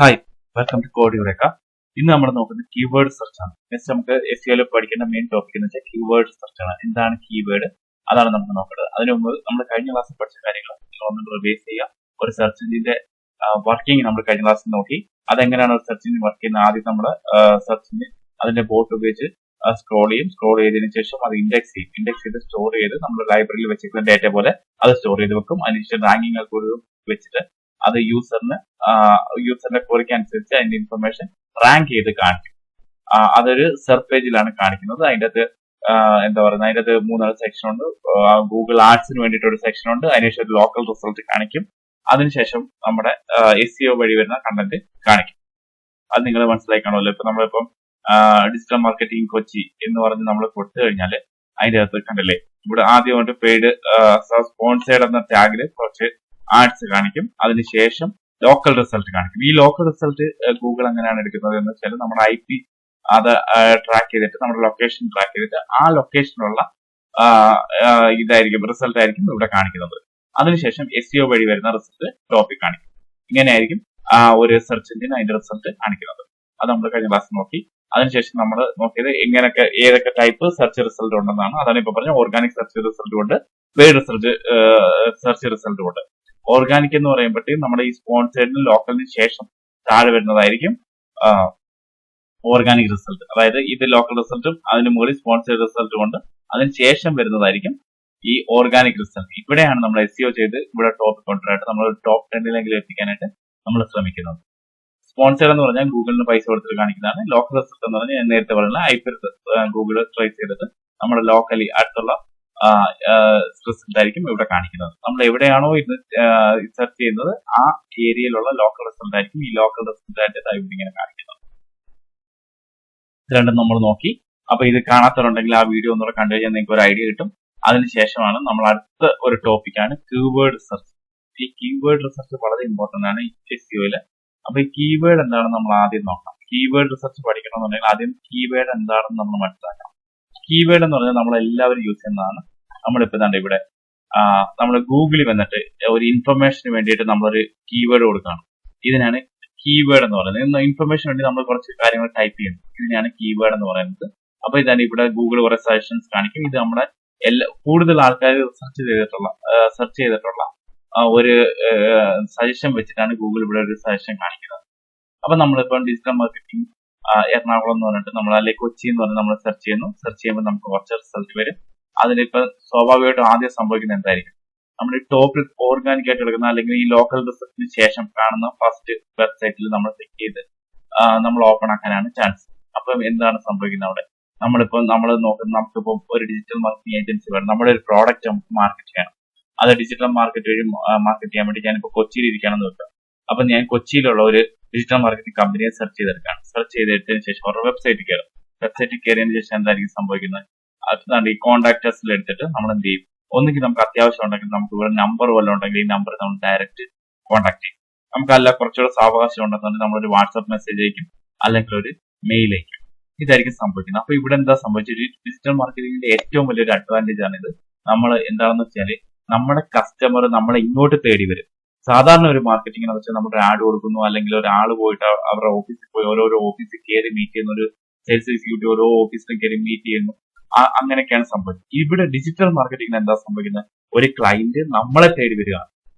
Hi, welcome to Code Eureka. ഇന്ന് നമ്മൾ നോക്കുന്നത് കീവേഡ് സെർച്ച് ആണ്. നെക്സ്റ്റ് നമുക്ക് SEO പഠിക്കുന്ന മെയിൻ ടോപ്പിക് എന്ന് വെച്ചാൽ കീവേഡ് സെർച്ച് ആണ്. എന്താണ് കീവേഡ്? അതാണ് നമുക്ക് നോക്കേണ്ടത്. അതിനു മുമ്പ് നമ്മൾ കഴിഞ്ഞ ക്ലാസ്സിൽ പഠിച്ച കാര്യങ്ങൾ ഒന്ന് റിവൈസ് ചെയ്യുക. ഒരു സെർച്ച് എഞ്ചിന്റെ വർക്കിംഗ് നമ്മൾ കഴിഞ്ഞ ക്ലാസ്സിൽ നോക്കി. അതെങ്ങനെയാണ് ഒരു സെർച്ച് എഞ്ചിൻ വർക്ക് ചെയ്യുന്നത്? ആദ്യം നമ്മൾ സെർച്ച് എഞ്ചിൻ അതിന്റെ ബോട്ട് ഉപയോഗിച്ച് സ്ക്രോൾ ചെയ്യും. സ്ക്രോൾ ചെയ്തതിനു ശേഷം അത് ഇൻഡെക്സ് ചെയ്ത് സ്റ്റോർ ചെയ്ത് നമ്മൾ ലൈബ്രറിയിൽ വെച്ചിരിക്കുന്ന ഡേറ്റ പോലെ അത് സ്റ്റോർ ചെയ്ത് വെക്കും. അതിനുശേഷം റാങ്കിങ് അൽഗോരിതം വെച്ചിട്ട് അത് യൂസറിന്റെ ക്വറിക്ക് അനുസരിച്ച് അതിന്റെ ഇൻഫർമേഷൻ റാങ്ക് ചെയ്ത് കാണിക്കും. അതൊരു സെർച്ച് പേജിലാണ് കാണിക്കുന്നത്. അതിന്റെ അകത്ത് അതിന്റെ അകത്ത് 3 സെക്ഷൻ ഉണ്ട്. ഗൂഗിൾ ആഡ്സിന് വേണ്ടിയിട്ട് ഒരു സെക്ഷൻ ഉണ്ട്. അതിനുശേഷം ഒരു ലോക്കൽ റിസൾട്ട് കാണിക്കും. അതിനുശേഷം നമ്മുടെ SEO വഴി വരുന്ന കണ്ടന്റ് കാണിക്കും. അത് നിങ്ങൾ മനസ്സിലാക്കണമല്ലോ. ഇപ്പൊ നമ്മളിപ്പം ഡിജിറ്റൽ മാർക്കറ്റിംഗ് കൊച്ചി എന്ന് പറഞ്ഞ് നമ്മൾ കൊടുത്തു കഴിഞ്ഞാൽ അതിന്റെ അകത്ത് കണ്ടില്ലേ, ഇവിടെ ആദ്യമായിട്ട് പെയ്ഡ് സ്പോൺസേഡ് എന്ന ടാഗില് കുറച്ച് ആഡ്സ് കാണിക്കും. അതിനുശേഷം ലോക്കൽ റിസൾട്ട് കാണിക്കും. ഈ ലോക്കൽ റിസൾട്ട് ഗൂഗിൾ എങ്ങനെയാണ് എടുക്കുന്നത് എന്ന് വെച്ചാൽ നമ്മുടെ IP അത് ട്രാക്ക് ചെയ്തിട്ട് നമ്മുടെ ലൊക്കേഷൻ ട്രാക്ക് ചെയ്തിട്ട് ആ ലൊക്കേഷനിലുള്ള റിസൾട്ട് ആയിരിക്കും ഇവിടെ കാണിക്കുന്നത്. അതിനുശേഷം SEO വഴി വരുന്ന റിസൾട്ട് ടോപ്പിക് കാണിക്കും. ഇങ്ങനെയായിരിക്കും ഒരു സെർച്ച് എഞ്ചിൻ അതിന്റെ റിസൾട്ട് കാണിക്കുന്നത്. അത് നമ്മൾ കഴിഞ്ഞ ക്ലാസ് നോക്കി. അതിനുശേഷം നമ്മൾ നോക്കിയത് ഏതൊക്കെ ടൈപ്പ് സെർച്ച് റിസൾട്ട് ഉണ്ടെന്നാണ്. അതാണ് ഇപ്പൊ പറഞ്ഞ ഓർഗാനിക് സെർച്ച് റിസൾട്ട് ഉണ്ട്, പെയ്ഡ് സെർച്ച് റിസൾട്ട് ഉണ്ട്. ഓർഗാനിക് എന്ന് പറയുമ്പോഴത്തേക്കും നമ്മുടെ ഈ സ്പോൺസേഡിന് ലോക്കലിന് ശേഷം താഴെ വരുന്നതായിരിക്കും ഓർഗാനിക് റിസൾട്ട്. അതായത് ഇത് ലോക്കൽ റിസൾട്ടും അതിന് മുകളിൽ സ്പോൺസേഡ് റിസൾട്ടും ഉണ്ട്. അതിന് ശേഷം വരുന്നതായിരിക്കും ഈ ഓർഗാനിക് റിസൾട്ട്. ഇവിടെയാണ് നമ്മൾ SEO ചെയ്ത് ഇവിടെ ടോപ്പ് കൊണ്ടുവരാനായിട്ട് നമ്മൾ ടോപ്പ് 10 എത്തിക്കാനായിട്ട് നമ്മൾ ശ്രമിക്കുന്നത്. സ്പോൺസേഡ് എന്ന് പറഞ്ഞാൽ ഗൂഗിളിന് പൈസ കൊടുത്തിട്ട് കാണിക്കുന്നതാണ്. ലോക്കൽ റിസൾട്ട് എന്ന് പറഞ്ഞാൽ ഞാൻ നേരത്തെ പറഞ്ഞ IP ഗൂഗിൾ ട്രേസ് ചെയ്തിട്ട് നമ്മുടെ ലോക്കലി അടുത്തുള്ള റിസൾട്ട് ആയിരിക്കും ഇവിടെ കാണിക്കുന്നത്. നമ്മൾ എവിടെയാണോ ഇത് സെർച്ച് ചെയ്യുന്നത് ആ ഏരിയയിലുള്ള ലോക്കൽ റിസൾട്ട് ആയിരിക്കും ഈ ലോക്കൽ റിസൾട്ട് ആയിട്ട് ഇവിടെ ഇങ്ങനെ കാണിക്കുന്നത്. ഇത് രണ്ടും നമ്മൾ നോക്കി. അപ്പൊ ഇത് കാണാത്തവരുണ്ടെങ്കിൽ ആ വീഡിയോ ഒന്നുകൂടെ കണ്ടു കഴിഞ്ഞാൽ നിങ്ങൾക്ക് ഒരു ഐഡിയ കിട്ടും. അതിനുശേഷമാണ് നമ്മൾ അടുത്ത ഒരു ടോപ്പിക്കാണ് കീവേഡ് റിസർച്ച്. ഈ കീവേഡ് റിസർച്ച് വളരെ ഇമ്പോർട്ടന്റ് ആണ് SEOയില്. അപ്പൊ ഈ കീവേഡ് എന്താണെന്ന് നമ്മൾ ആദ്യം നോക്കാം. കീവേഡ് റിസർച്ച് പഠിക്കണമെന്നുണ്ടെങ്കിൽ ആദ്യം കീവേഡ് എന്താണെന്ന് നമ്മൾ മനസ്സിലാക്കണം. കീവേഡ് എന്ന് പറഞ്ഞാൽ നമ്മൾ എല്ലാവരും യൂസ് ചെയ്യുന്നതാണ്. നമ്മളിപ്പോ ഇവിടെ നമ്മൾ ഗൂഗിളിൽ വന്നിട്ട് ഒരു ഇൻഫർമേഷന് വേണ്ടിയിട്ട് നമ്മളൊരു കീവേഡ് കൊടുക്കുകയാണ്. ഇതിനാണ് കീവേഡ് എന്ന് പറയുന്നത്. ഇൻഫർമേഷൻ വേണ്ടി നമ്മൾ കുറച്ച് കാര്യങ്ങൾ ടൈപ്പ് ചെയ്യുന്നു. ഇതിനാണ് കീവേഡ് എന്ന് പറയുന്നത്. അപ്പൊ ഇതാണ് ഇവിടെ ഗൂഗിൾ കുറെ സജഷൻസ് കാണിക്കും. ഇത് നമ്മുടെ കൂടുതൽ ആൾക്കാർ സെർച്ച് ചെയ്തിട്ടുള്ള ഒരു സജഷൻ വെച്ചിട്ടാണ് ഗൂഗിൾ ഇവിടെ ഒരു സജഷൻ കാണിക്കുന്നത്. അപ്പൊ നമ്മളിപ്പോൾ ഡിജിറ്റൽ മാർക്കറ്റിംഗ് എറണാകുളം എന്ന് പറഞ്ഞിട്ട് നമ്മൾ അല്ലെങ്കിൽ കൊച്ചി എന്ന് പറഞ്ഞ് നമ്മൾ സെർച്ച് ചെയ്യുമ്പോൾ നമുക്ക് കുറച്ച് റിസൾട്ട് വരും. അതിനിപ്പോ സ്വാഭാവികമായിട്ടും ആദ്യം സംഭവിക്കുന്നത് എന്തായിരിക്കും? നമ്മൾ ഈ ടോപ്പിൽ ഓർഗാനിക് ആയിട്ട് എടുക്കുന്ന അല്ലെങ്കിൽ ഈ ലോക്കൽ റിസൾട്ടിന് ശേഷം കാണുന്ന ഫസ്റ്റ് വെബ്സൈറ്റിൽ നമ്മൾ ക്ലിക്ക് ചെയ്ത് നമ്മൾ ഓപ്പൺ ആക്കാനാണ് ചാൻസ്. അപ്പം എന്താണ് സംഭവിക്കുന്നത് അവിടെ? നമ്മൾ നോക്കുന്നത് നമുക്കിപ്പോ ഒരു ഡിജിറ്റൽ മാർക്കറ്റിംഗ് ഏജൻസി വേണം. നമ്മുടെ ഒരു പ്രോഡക്റ്റ് നമുക്ക് മാർക്കറ്റ് ചെയ്യണം. അത് ഡിജിറ്റൽ മാർക്കറ്റ് വഴി മാർക്കറ്റ് ചെയ്യാൻ വേണ്ടി ഞാനിപ്പോ കൊച്ചിയിൽ ഇരിക്കുകയാണെന്ന് വെക്കാം. അപ്പൊ ഞാൻ കൊച്ചിയിലുള്ള ഒരു ഡിജിറ്റൽ മാർക്കറ്റിംഗ് കമ്പനിയെ സെർച്ച് ചെയ്തെടുക്കുകയാണ്. സെർച്ച് ചെയ്തെടുത്തതിന് ശേഷം അവരുടെ വെബ്സൈറ്റിൽ കയറും. വെബ്സൈറ്റിൽ കയറിയതിനു ശേഷം എന്തായിരിക്കും സംഭവിക്കുന്നത്? അതുകൊണ്ട് ഈ കോൺടാക്ടേഴ്സിൽ എടുത്തിട്ട് നമ്മൾ എന്ത് ചെയ്യും? ഒന്നുകിൽ നമുക്ക് അത്യാവശ്യം ഉണ്ടെങ്കിൽ നമുക്ക് ഇവിടെ നമ്പർ വല്ലതും ഉണ്ടെങ്കിൽ ഈ നമ്പർ നമ്മൾ ഡയറക്റ്റ് കോൺടാക്ട് ചെയ്യും. നമുക്കല്ല കുറച്ചുകൂടെ സാവകാശം ഉണ്ടെന്നുണ്ടെങ്കിൽ നമ്മളൊരു വാട്സ്ആപ്പ് മെസ്സേജ് അയക്കും, അല്ലെങ്കിൽ ഒരു മെയിൽ അയക്കും. ഇതായിരിക്കും സംഭവിക്കുന്നത്. അപ്പൊ ഇവിടെ എന്താ സംഭവിച്ചത്? ഡിജിറ്റൽ മാർക്കറ്റിംഗിന്റെ ഏറ്റവും വലിയൊരു അഡ്വാൻറ്റേജ് ആണ് ഇത്. നമ്മൾ എന്താണെന്ന് വെച്ചാല് നമ്മുടെ കസ്റ്റമർ നമ്മളെ ഇങ്ങോട്ട് തേടി വരും. സാധാരണ ഒരു മാർക്കറ്റിംഗ് എന്ന് വെച്ചാൽ നമ്മുടെ ആഡ് കൊടുക്കുന്നു, അല്ലെങ്കിൽ ഒരാൾ പോയിട്ട് അവരുടെ ഓഫീസിൽ പോയി ഓരോരോ ഓഫീസിൽ കയറി മീറ്റ് ചെയ്യുന്ന ഒരു സെയിൽസ് എക്സിക്യൂട്ടീവ് ഓരോ ഓഫീസിൽ കയറി മീറ്റ് ചെയ്യുന്നു. അങ്ങനെയൊക്കെയാണ് സംഭവിക്കുന്നത്. ഇവിടെ ഡിജിറ്റൽ മാർക്കറ്റിംഗിന് എന്താ സംഭവിക്കുന്നത്? ഒരു ക്ലയന്റ് നമ്മളെ തേടി വരികയാണ്.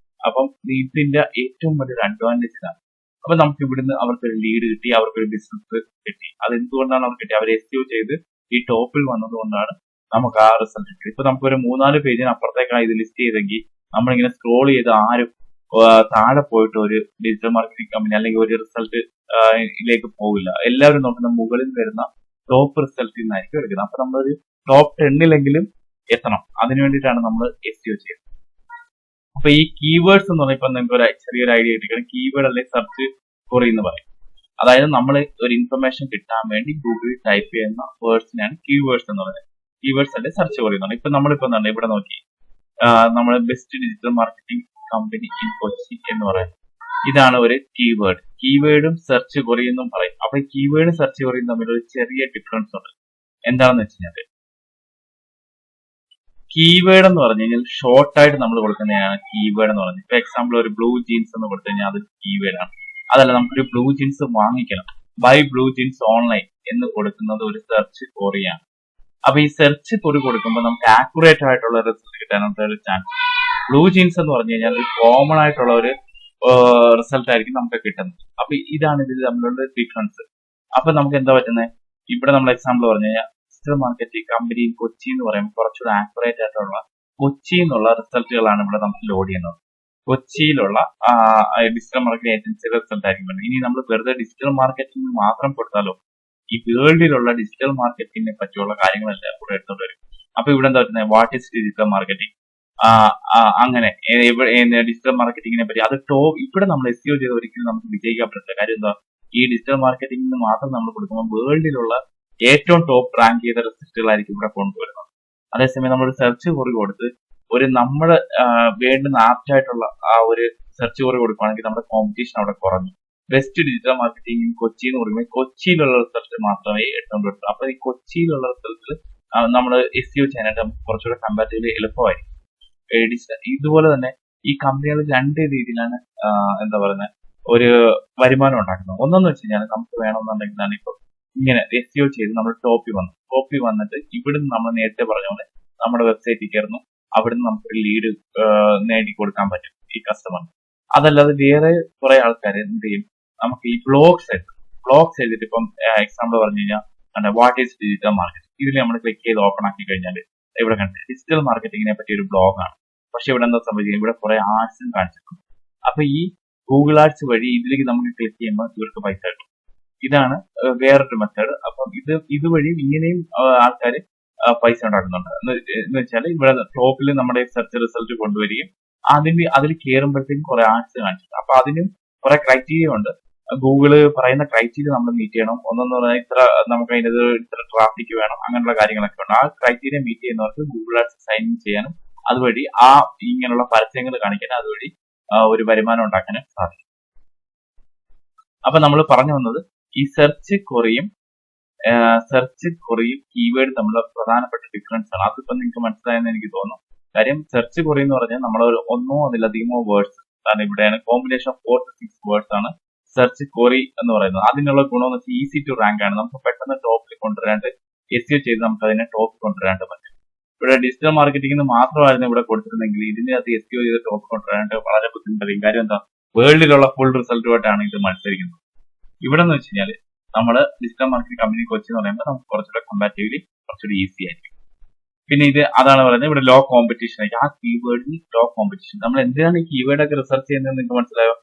അപ്പം ഇതിന്റെ ഏറ്റവും വലിയൊരു അഡ്വാൻറ്റേജ് ഇതാണ്. അപ്പൊ നമുക്ക് ഇവിടുന്ന് അവർക്കൊരു ലീഡ് കിട്ടി, അവർക്കൊരു ബിസിനസ് കിട്ടി. അത് എന്തുകൊണ്ടാണ് അവർക്ക് കിട്ടി? അവർ SEO ചെയ്ത് ഈ ടോപ്പിൽ വന്നതുകൊണ്ടാണ് നമുക്ക് ആ റിസൾട്ട് കിട്ടി. ഇപ്പൊ നമുക്കൊരു 3-4 പേജിന് അപ്പുറത്തേക്കാണ് ഇത് ലിസ്റ്റ് ചെയ്തെങ്കിൽ നമ്മളിങ്ങനെ സ്ക്രോൾ ചെയ്ത് ആരും താഴെ പോയിട്ട് ഒരു ഡിജിറ്റൽ മാർക്കറ്റിംഗ് കമ്പനി അല്ലെങ്കിൽ ഒരു റിസൾട്ട് ഇതിലേക്ക് പോവില്ല. എല്ലാവരും നോക്കുന്ന മുകളിൽ വരുന്ന ടോപ്പ് റിസൾട്ടിൽ നിന്നായിരിക്കും എടുക്കുന്നത്. അപ്പൊ നമ്മളൊരു ടോപ്പ് 10 എത്തണം. അതിനു വേണ്ടിയിട്ടാണ് നമ്മൾ SEO ചെയ്യുന്നത്. അപ്പൊ ഈ കീവേഡ്സ് എന്ന് പറഞ്ഞാൽ ഇപ്പൊ നിങ്ങൾക്ക് ഒരു ചെറിയൊരു ഐഡിയ കിട്ടിക്കണം. കീവേഡ് അല്ലെങ്കിൽ സെർച്ച് ക്വറി എന്ന് പറയും. അതായത് നമ്മൾ ഒരു ഇൻഫർമേഷൻ കിട്ടാൻ വേണ്ടി ഗൂഗിളിൽ ടൈപ്പ് ചെയ്യുന്ന വേർഡ്സിനാണ് കീവേഡ്സ് എന്ന് പറയുന്നത്. കീവേഡ്സ് അല്ലെ സെർച്ച് ക്വറി എന്ന് പറയുന്നത്. ഇപ്പൊ നമ്മളിപ്പോ എന്താണ് ഇവിടെ നോക്കി നമ്മൾ best digital marketing company in Kochi എന്ന് പറയുന്നത്. ഇതാണ് ഒരു കീവേഡ്. കീവേഡും സെർച്ച് ക്വറി എന്നും പറയും. അപ്പൊ ഈ കീവേഡും സെർച്ച് ക്വറിയും തമ്മിൽ ഒരു ചെറിയ ഡിഫറൻസ് ഉണ്ട്. എന്താണെന്ന് വെച്ച് കഴിഞ്ഞാൽ കീവേഡ് എന്ന് പറഞ്ഞു കഴിഞ്ഞാൽ ഷോർട്ട് ആയിട്ട് നമ്മൾ കൊടുക്കുന്നതാണ് കീവേഡ് എന്ന് പറഞ്ഞത്. ഇപ്പൊ എക്സാമ്പിൾ ഒരു ബ്ലൂ ജീൻസ് എന്ന് കൊടുത്തു കഴിഞ്ഞാൽ അത് കീവേഡ് ആണ്. അതല്ല നമുക്കൊരു ബ്ലൂ ജീൻസ് വാങ്ങിക്കണം, ബൈ ബ്ലൂ ജീൻസ് ഓൺലൈൻ എന്ന് കൊടുക്കുന്നത് ഒരു സെർച്ച് ക്വറിയാണ്. അപ്പൊ ഈ സെർച്ച് ക്വറി കൊടുക്കുമ്പോൾ നമുക്ക് ആക്യുറേറ്റ് ആയിട്ടുള്ള റിസൾട്ട് കിട്ടാനുള്ള ഒരു ചാൻസ്. ബ്ലൂ ജീൻസ് എന്ന് പറഞ്ഞു കഴിഞ്ഞാൽ ഒരു കോമൺ ആയിട്ടുള്ള ഒരു റിസൾട്ട് ആയിരിക്കും നമുക്ക് കിട്ടുന്നത്. അപ്പൊ ഇതാണ് ഇതിൽ തമ്മിലുള്ള ഡിഫറൻസ്. അപ്പൊ നമുക്ക് എന്താ പറ്റുന്നത്, ഇവിടെ നമ്മൾ എക്സാമ്പിൾ പറഞ്ഞു കഴിഞ്ഞാൽ ഡിജിറ്റൽ മാർക്കറ്റിംഗ് കമ്പനി കൊച്ചി എന്ന് പറയുമ്പോൾ കുറച്ചുകൂടെ ആക്യുറേറ്റ് ആയിട്ടുള്ള കൊച്ചി എന്നുള്ള റിസൾട്ടുകളാണ് ഇവിടെ നമുക്ക് ലോഡ് ചെയ്യുന്നത്. കൊച്ചിയിലുള്ള ഡിജിറ്റൽ മാർക്കറ്റിംഗ് ഏജൻസിയുടെ റിസൾട്ട് ആയിരിക്കും. ഇനി നമ്മൾ വെറുതെ ഡിജിറ്റൽ മാർക്കറ്റിംഗ് മാത്രം കൊടുത്താലോ, ഈ വേൾഡിലുള്ള ഡിജിറ്റൽ മാർക്കറ്റിംഗിനെ പറ്റിയുള്ള കാര്യങ്ങളെല്ലാം കൂടെ എടുത്തോണ്ട് വരും. അപ്പൊ ഇവിടെ എന്താ പറ്റുന്നത്, വാട്ട് ഈസ് ഡിജിറ്റൽ മാർക്കറ്റിംഗ്, അങ്ങനെ ഡിജിറ്റൽ മാർക്കറ്റിംഗിനെ പറ്റി അത് ഇവിടെ നമ്മൾ SEO ചെയ്ത് ഒരിക്കലും നമുക്ക് വിജയിക്കാൻ പറ്റില്ല. കാര്യം എന്താ, ഈ ഡിജിറ്റൽ മാർക്കറ്റിംഗിന് മാത്രം നമ്മൾ കൊടുക്കുമ്പോൾ വേൾഡിലുള്ള ഏറ്റവും ടോപ്പ് റാങ്ക് ചെയ്ത റിസൾട്ടുകളായിരിക്കും ഇവിടെ കൊണ്ടുവരുന്നത്. അതേസമയം നമ്മൾ സെർച്ച് കുറി കൊടുത്ത് ഒരു നമ്മുടെ വേണ്ടുന്ന ആപ്റ്റ് ആയിട്ടുള്ള ആ ഒരു സെർച്ച് കുറി കൊടുക്കുകയാണെങ്കിൽ നമ്മുടെ കോമ്പറ്റീഷൻ അവിടെ കുറഞ്ഞു. ബെസ്റ്റ് ഡിജിറ്റൽ മാർക്കറ്റിംഗ് കൊച്ചി എന്ന് പറയുമ്പോൾ കൊച്ചിയിലുള്ള റിസൾട്ട് മാത്രമേ എടുത്തുകൊണ്ട് വരൂ. അപ്പൊ ഈ കൊച്ചിയിലുള്ള റിസൾട്ടിൽ നമ്മൾ SEO ചെയ്യാനായിട്ട് നമുക്ക് കുറച്ചുകൂടെ കമ്പാരിറ്റീവ്ലി എളുപ്പമായിരിക്കും. ഇതുപോലെ തന്നെ ഈ കമ്പനികൾ രണ്ട് രീതിയിലാണ് എന്താ പറയുന്നത് ഒരു വരുമാനം ഉണ്ടാക്കുന്നത്. ഒന്നെന്ന് വെച്ച് കഴിഞ്ഞാൽ നമുക്ക് വേണമെന്നുണ്ടെങ്കിലാണ് ഇപ്പൊ ഇങ്ങനെ SEO ചെയ്ത് നമ്മൾ ടോപ്പിൽ വന്നിട്ട് ഇവിടുന്ന് നമ്മൾ നേരത്തെ പറഞ്ഞ പോലെ നമ്മുടെ വെബ്സൈറ്റിൽ കയറുന്നു, അവിടുന്ന് നമുക്ക് ലീഡ് നേടി കൊടുക്കാൻ പറ്റും ഈ കസ്റ്റമറിന്. അതല്ലാതെ വേറെ കുറെ ആൾക്കാർ എന്ത് ചെയ്യും, നമുക്ക് ഈ ബ്ലോഗ്സ് എഴുതിയിട്ട് ഇപ്പം എക്സാമ്പിൾ പറഞ്ഞു കഴിഞ്ഞാൽ വാട്ട് ഈസ് ഡിജിറ്റൽ മാർക്കറ്റിംഗ്, ഇതിൽ നമ്മൾ ക്ലിക്ക് ചെയ്ത് ഓപ്പൺ ആക്കി കഴിഞ്ഞാൽ ഇവിടെ കണ്ടത് ഡിജിറ്റൽ മാർക്കറ്റിംഗിനെ പറ്റിയ ഒരു ബ്ലോഗാണ്. പക്ഷെ ഇവിടെ എന്താ സംഭവിക്കുന്നത്, ഇവിടെ കുറെ ആഡ്സും കാണിച്ചിട്ടുണ്ട്. അപ്പൊ ഈ ഗൂഗിൾ ആഡ്സ് വഴി ഇതിലേക്ക് നമുക്ക് ക്ലിക്ക് ചെയ്യുമ്പോൾ ഇവർക്ക് പൈസ കിട്ടും. ഇതാണ് വേറൊരു മെത്തേഡ്. അപ്പം ഇതുവഴി ഇങ്ങനെയും ആൾക്കാർ പൈസ ഉണ്ടാക്കുന്നുണ്ട്. എന്ന് വെച്ചാൽ ഇവിടെ ടോപ്പിൽ നമ്മുടെ സെർച്ച് റിസൾട്ട് കൊണ്ടുവരികയും അതിൽ കയറുമ്പോഴത്തേക്കും കുറെ ആഡ്സ് കാണിച്ചിട്ടുണ്ട്. അപ്പൊ അതിനും കുറെ ക്രൈറ്റീരിയ ഉണ്ട്. ഗൂഗിള് പറയുന്ന ക്രൈറ്റീരിയ നമ്മൾ മീറ്റ് ചെയ്യണം. ഒന്നെന്ന് പറഞ്ഞാൽ നമുക്ക് അതിൻ്റെ ഇത്ര ട്രാഫിക് വേണം, അങ്ങനെയുള്ള കാര്യങ്ങളൊക്കെ ഉണ്ട്. ആ ക്രൈറ്റീരിയ മീറ്റ് ചെയ്യുന്നവർക്ക് ഗൂഗിൾ ആഡ്സ് സൈൻ ഇൻ ചെയ്യാനും അതുവഴി ഇങ്ങനെയുള്ള പരസ്യങ്ങൾ കാണിക്കാനും അതുവഴി ഒരു വരുമാനം ഉണ്ടാക്കാനും സാധിക്കും. അപ്പൊ നമ്മൾ പറഞ്ഞു വന്നത് ഈ സെർച്ച് ക്വറിയും കീവേഡ് തമ്മിലുള്ള പ്രധാനപ്പെട്ട ഡിഫറൻസ് ആണ്. അതിപ്പോ നിങ്ങൾക്ക് മനസ്സിലായെന്ന് എനിക്ക് തോന്നുന്നു. കാര്യം സെർച്ച് ക്വറി എന്ന് പറഞ്ഞാൽ നമ്മൾ ഒന്നോ അതിലധികമോ വേർഡ്സ്, കാരണം ഇവിടെയാണ് കോമ്പിനേഷൻ ഓഫ് 4 to 6 വേർഡ്സ് ആണ് സെർച്ച് ക്വറി എന്ന് പറയുന്നത്. അതിനുള്ള ഗുണം എന്ന് വെച്ചാൽ ഈസി ടു റാങ്ക് ആണ്. നമുക്ക് പെട്ടെന്ന് ടോപ്പിൽ കൊണ്ടുവരാണ്ട് SEO ചെയ്ത് നമുക്ക് അതിനെ ടോപ്പിൽ കൊണ്ടുവരാണ്ട് പറ്റും. ഇവിടെ ഡിജിറ്റൽ മാർക്കറ്റിംഗിന് മാത്രമായിരുന്നു ഇവിടെ കൊടുത്തിരുന്നെങ്കിൽ ഇതിനകത്ത് SEO ചെയ്ത് ടോപ്പ് കൊണ്ടുവരാണ്ട് വളരെ ബുദ്ധിമുട്ടായിരിക്കും. കാര്യം എന്താ, വേൾഡിലുള്ള ഫുൾ റിസൾട്ടുമായിട്ടാണ് ഇത് മത്സരിക്കുന്നത്. ഇവിടെ എന്ന് വെച്ച് കഴിഞ്ഞാൽ നമ്മൾ ഡിജിറ്റൽ മാർക്കറ്റിംഗ് കമ്പനി കൊച്ചി എന്ന് പറയുമ്പോൾ നമുക്ക് കുറച്ചുകൂടെ കമ്പാരിറ്റീവ്ലി കുറച്ചുകൂടി ഈസി ആയിരിക്കും. പിന്നെ അതാണ് പറയുന്നത് ഇവിടെ ലോ കോമ്പറ്റീഷൻ ആയിരിക്കും. ആ കീവേഡിന് ലോ കോമ്പറ്റീഷൻ. നമ്മൾ എന്തിനാണ് ഈ കീവേഡ് ഒക്കെ റിസർച്ച് ചെയ്യുന്നത് നിങ്ങൾക്ക് മനസ്സിലായോ?